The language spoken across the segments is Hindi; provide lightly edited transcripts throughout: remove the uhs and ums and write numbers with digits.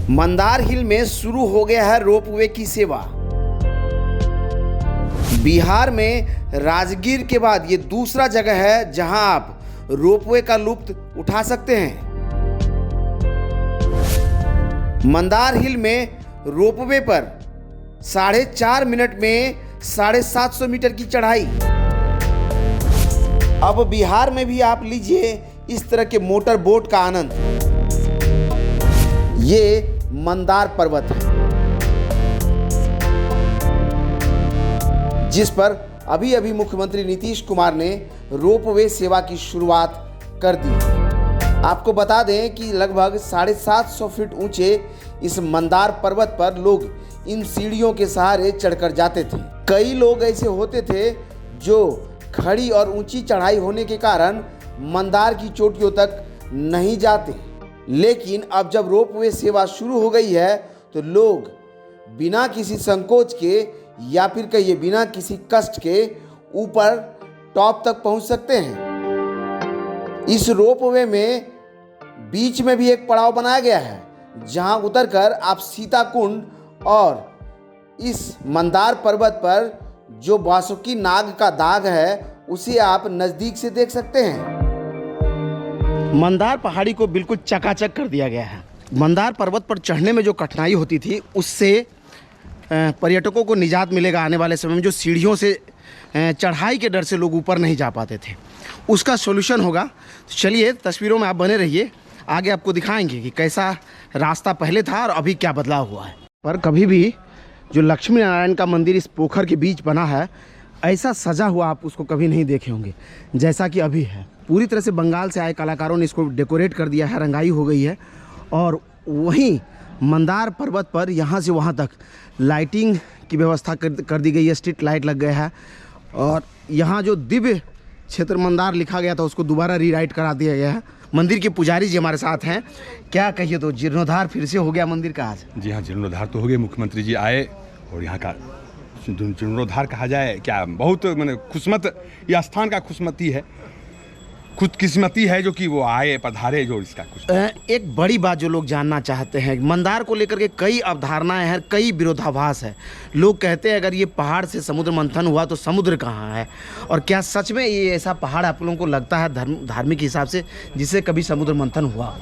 मंदार हिल में शुरू हो गया है रोपवे की सेवा। बिहार में राजगीर के बाद ये दूसरा जगह है जहां आप रोपवे का लुत्फ उठा सकते हैं। मंदार हिल में रोपवे पर 4.5 मिनट में 750 मीटर की चढ़ाई। अब बिहार में भी आप लीजिए इस तरह के मोटर बोट का आनंद। ये मंदार पर्वत है जिस पर अभी अभी मुख्यमंत्री नीतीश कुमार ने रोपवे सेवा की शुरुआत कर दी। आपको बता दें कि लगभग 750 फीट ऊंचे इस मंदार पर्वत पर लोग इन सीढ़ियों के सहारे चढ़कर जाते थे। कई लोग ऐसे होते थे जो खड़ी और ऊंची चढ़ाई होने के कारण मंदार की चोटियों तक नहीं जाते, लेकिन अब जब रोपवे सेवा शुरू हो गई है तो लोग बिना किसी संकोच के या फिर कहिए बिना किसी कष्ट के ऊपर टॉप तक पहुंच सकते हैं। इस रोपवे में बीच में भी एक पड़ाव बनाया गया है जहां उतरकर आप सीताकुंड और इस मंदार पर्वत पर जो वासुकी नाग का दाग है उसे आप नज़दीक से देख सकते हैं। मंदार पहाड़ी को बिल्कुल चकाचक कर दिया गया है। मंदार पर्वत पर चढ़ने में जो कठिनाई होती थी उससे पर्यटकों को निजात मिलेगा। आने वाले समय में जो सीढ़ियों से चढ़ाई के डर से लोग ऊपर नहीं जा पाते थे उसका सॉल्यूशन होगा। तो चलिए तस्वीरों में आप बने रहिए, आगे आपको दिखाएंगे कि कैसा रास्ता पहले था और अभी क्या बदलाव हुआ है। पर कभी भी जो लक्ष्मी नारायण का मंदिर इस पोखर के बीच बना है ऐसा सजा हुआ आप उसको कभी नहीं देखे होंगे जैसा कि अभी है। पूरी तरह से बंगाल से आए कलाकारों ने इसको डेकोरेट कर दिया है, रंगाई हो गई है। और वहीं मंदार पर्वत पर यहाँ से वहाँ तक लाइटिंग की व्यवस्था कर दी गई है, स्ट्रीट लाइट लग गया है। और यहाँ जो दिव्य क्षेत्र मंदार लिखा गया था उसको दोबारा रीराइट करा दिया गया है। मंदिर के पुजारी जी हमारे साथ हैं, क्या कहिए तो जीर्णोद्धार फिर से हो गया मंदिर का आज? जी हाँ, जीर्णोद्धार तो हो गया। मुख्यमंत्री जी आए और यहाँ का जीर्णोद्धार कहा जाए क्या, बहुत मैंने खुशमत, यह स्थान का खुशमती है, खुदकिस्मती है जो कि वो आए पधारे जो इसका कुछ। एक बड़ी बात जो लोग जानना चाहते हैं, मंदार को लेकर के कई अवधारणाएं हैं, कई विरोधाभास है। लोग कहते हैं अगर ये पहाड़ से समुद्र मंथन हुआ तो समुद्र कहाँ है, और क्या सच में ये ऐसा पहाड़ आप लोगों को लगता है धार्मिक हिसाब से जिससे कभी समुद्र मंथन हुआ?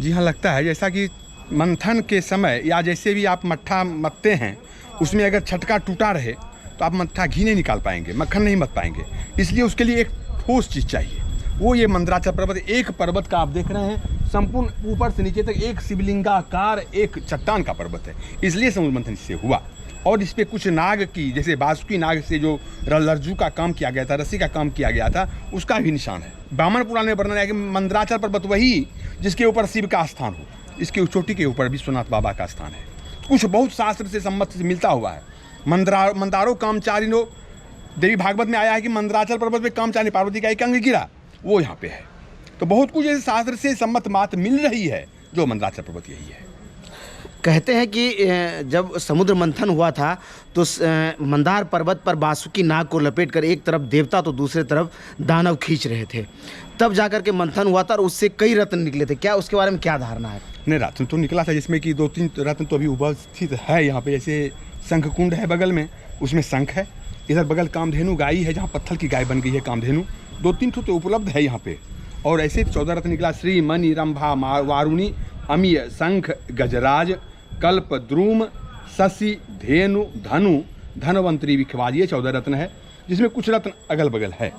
जी हाँ, लगता है। जैसा कि मंथन के समय या जैसे भी आप मट्ठा मथते हैं उसमें अगर छटका टूटा रहे तो आप मट्ठा घी नहीं निकाल पाएंगे, मक्खन नहीं मथ पाएंगे। इसलिए उसके लिए एक ठोस चीज़ चाहिए। वो ये मंदराचल पर्वत, एक पर्वत का आप देख रहे हैं संपूर्ण ऊपर से नीचे तक एक शिवलिंगाकार एक चट्टान का पर्वत है, इसलिए समुद्र मंथन इससे हुआ। और इस पर कुछ नाग की, जैसे वासुकी नाग से जो लरजू का काम किया गया था, रस्सी का काम किया गया था, उसका भी निशान है। ब्राह्मण पुराण में वर्णन है कि मंदराचल पर्वत वही जिसके ऊपर शिव का स्थान हो, इसकी चोटी के ऊपर विश्वनाथ बाबा का स्थान है। कुछ बहुत शास्त्र से सम्मत से मिलता हुआ है। मंदारो कामचारिनो, देवी भागवत में आया है कि मंदराचल पर्वत पे कामचारिणी पार्वती का एक अंग गिरा, वो यहाँ पे है। तो बहुत कुछ ऐसे शास्त्र से सम्मत बात मिल रही है जो मंदराचल पर्वत यही है। कहते हैं कि जब समुद्र मंथन हुआ था तो मंदार पर्वत पर वासुकी नाग को लपेटकर एक तरफ देवता तो दूसरे तरफ दानव खींच रहे थे, तब जाकर के मंथन हुआ था और उससे कई रत्न निकले थे। क्या उसके बारे में क्या धारणा है? नहीं, रत्न तो निकला था जिसमें कि 2-3 रत्न तो अभी उपस्थित है यहाँ पे। जैसे शंख कुंड है बगल में, उसमें शंख है। इधर बगल कामधेनु गाय है जहाँ पत्थर की गाय बन गई है कामधेनु। 2-3 तो उपलब्ध है यहाँ पे। और ऐसे 14 रत्न निकला, श्री मणि रंभा वारुणी अमीय शंख गजराज कल्प द्रुम शशि धेनु धनु धनवंतरी विखवाज, ये 14 रत्न है, जिसमें कुछ रत्न अगल बगल है।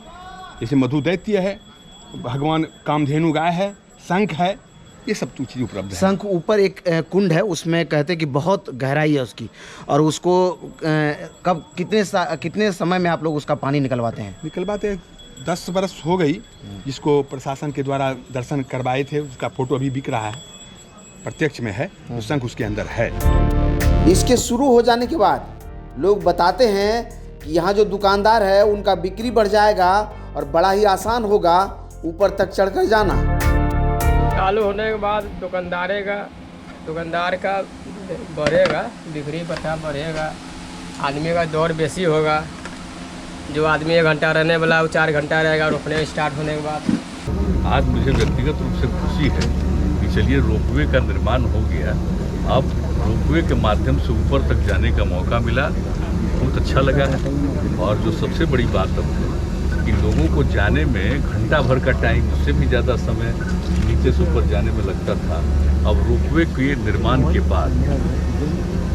जैसे मधु दैत्य है, भगवान कामधेनु गाय है, शंख है, ये सब तो चीज़ उपलब्ध है। शंख ऊपर एक कुंड है, उसमें कहते हैं कि बहुत गहराई है उसकी, और उसको कब कितने समय में आप लोग उसका पानी निकलवाते हैं? निकलवाते 10 बरस हो गई, जिसको प्रशासन के द्वारा दर्शन करवाए थे। उसका फोटो अभी बिक रहा है, प्रत्यक्ष में है, तो शंख उसके अंदर है। इसके शुरू हो जाने के बाद लोग बताते हैं कि यहाँ जो दुकानदार है उनका बिक्री बढ़ जाएगा और बड़ा ही आसान होगा ऊपर तक चढ़कर जाना। चालू होने के बाद दुकानदार का बढ़ेगा, बिक्री पता बढ़ेगा, आदमी का दौड़ बेसी होगा। जो आदमी 1 घंटा रहने वाला वो 4 घंटा रहेगा रोकने स्टार्ट होने के बाद। आज मुझे व्यक्तिगत रूप से खुशी है कि चलिए रोपवे का निर्माण हो गया अब रोपवे के माध्यम से ऊपर तक जाने का मौका मिला, बहुत अच्छा लगा है। और जो सबसे बड़ी बात अब है कि लोगों को जाने में घंटा भर का टाइम, उससे भी ज़्यादा समय नीचे से ऊपर जाने में लगता था। अब रोपवे के निर्माण के बाद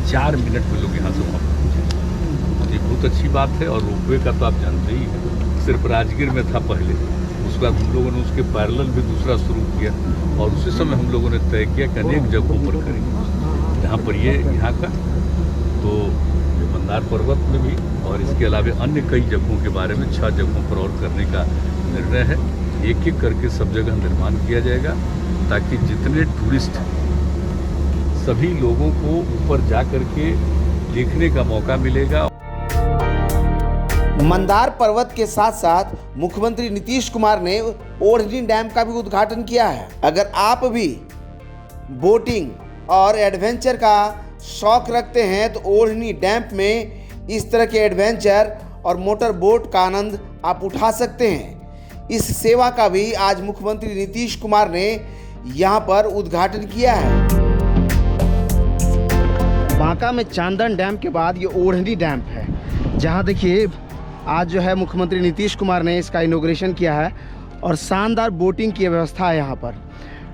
4 मिनट में लोग यहाँ से वहाँ पहुँचे। ये बहुत अच्छी बात है। और रोपवे का तो आप जानते ही हैं, सिर्फ राजगीर में था पहले, उसके बाद हम लोगों ने उसके पैरेलल भी दूसरा शुरू किया और उसी समय हम लोगों ने तय किया कि अनेक जगहों पर करेंगे। जहाँ पर ये यहाँ का तो मंदार पर्वत में भी और इसके अलावा अन्य कई जगहों के बारे में 6 जगहों पर और करने का निर्णय है। एक एक करके सब जगह निर्माण किया जाएगा ताकि जितने टूरिस्ट सभी लोगों को ऊपर जा कर के देखने का मौका मिलेगा। मंदार पर्वत के साथ साथ मुख्यमंत्री नीतीश कुमार ने ओढ़नी डैम का भी उद्घाटन किया है। अगर आप भी बोटिंग और एडवेंचर का शौक रखते हैं तो ओढ़नी डैम में इस तरह के एडवेंचर और मोटर बोट का आनंद आप उठा सकते हैं। इस सेवा का भी आज मुख्यमंत्री नीतीश कुमार ने यहाँ पर उद्घाटन किया है। बांका में चांदन डैम के बाद ये ओढ़नी डैम है, जहाँ देखिए आज जो है मुख्यमंत्री नीतीश कुमार ने इसका इनॉग्रेशन किया है और शानदार बोटिंग की व्यवस्था है। यहाँ पर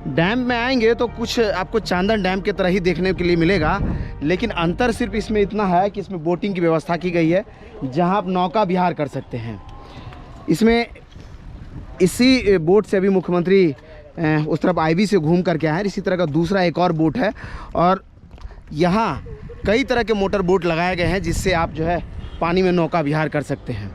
डैम में आएंगे तो कुछ आपको चांदन डैम की तरह ही देखने के लिए मिलेगा, लेकिन अंतर सिर्फ इसमें इतना है कि इसमें बोटिंग की व्यवस्था की गई है, जहाँ आप नौका विहार कर सकते हैं। इसमें इसी बोट से अभी मुख्यमंत्री उस तरफ आईवी से घूम करके आए हैं। इसी तरह का दूसरा एक और बोट है और यहाँ कई तरह के मोटर बोट लगाए गए हैं जिससे आप जो है पानी में नौका विहार कर सकते हैं।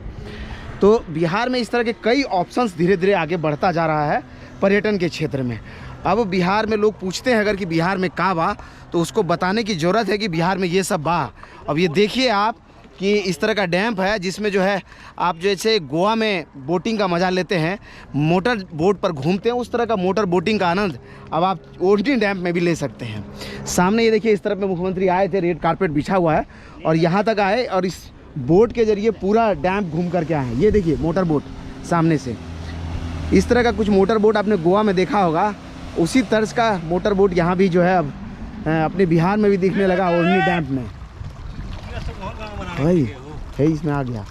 तो बिहार में इस तरह के कई ऑप्शंस धीरे धीरे आगे बढ़ता जा रहा है पर्यटन के क्षेत्र में। अब बिहार में लोग पूछते हैं अगर कि बिहार में का बा, तो उसको बताने की ज़रूरत है कि बिहार में ये सब बा। अब ये देखिए आप कि इस तरह का डैम है जिसमें जो है आप जैसे गोवा में बोटिंग का मज़ा लेते हैं, मोटर बोट पर घूमते हैं, उस तरह का मोटर बोटिंग का आनंद अब आप ओढ़नी डैम में भी ले सकते हैं। सामने ये देखिए इस तरफ में मुख्यमंत्री आए थे, रेड कारपेट बिछा हुआ है और यहाँ तक आए और इस बोट के जरिए पूरा डैम घूम करके आए हैं। ये देखिए मोटर बोट सामने से, इस तरह का कुछ मोटर बोट आपने गोवा में देखा होगा, उसी तर्ज का मोटर बोट यहाँ भी जो है अब अपने बिहार में भी दिखने लगा ओढ़नी डैम में। भाई है इसमें आ गया।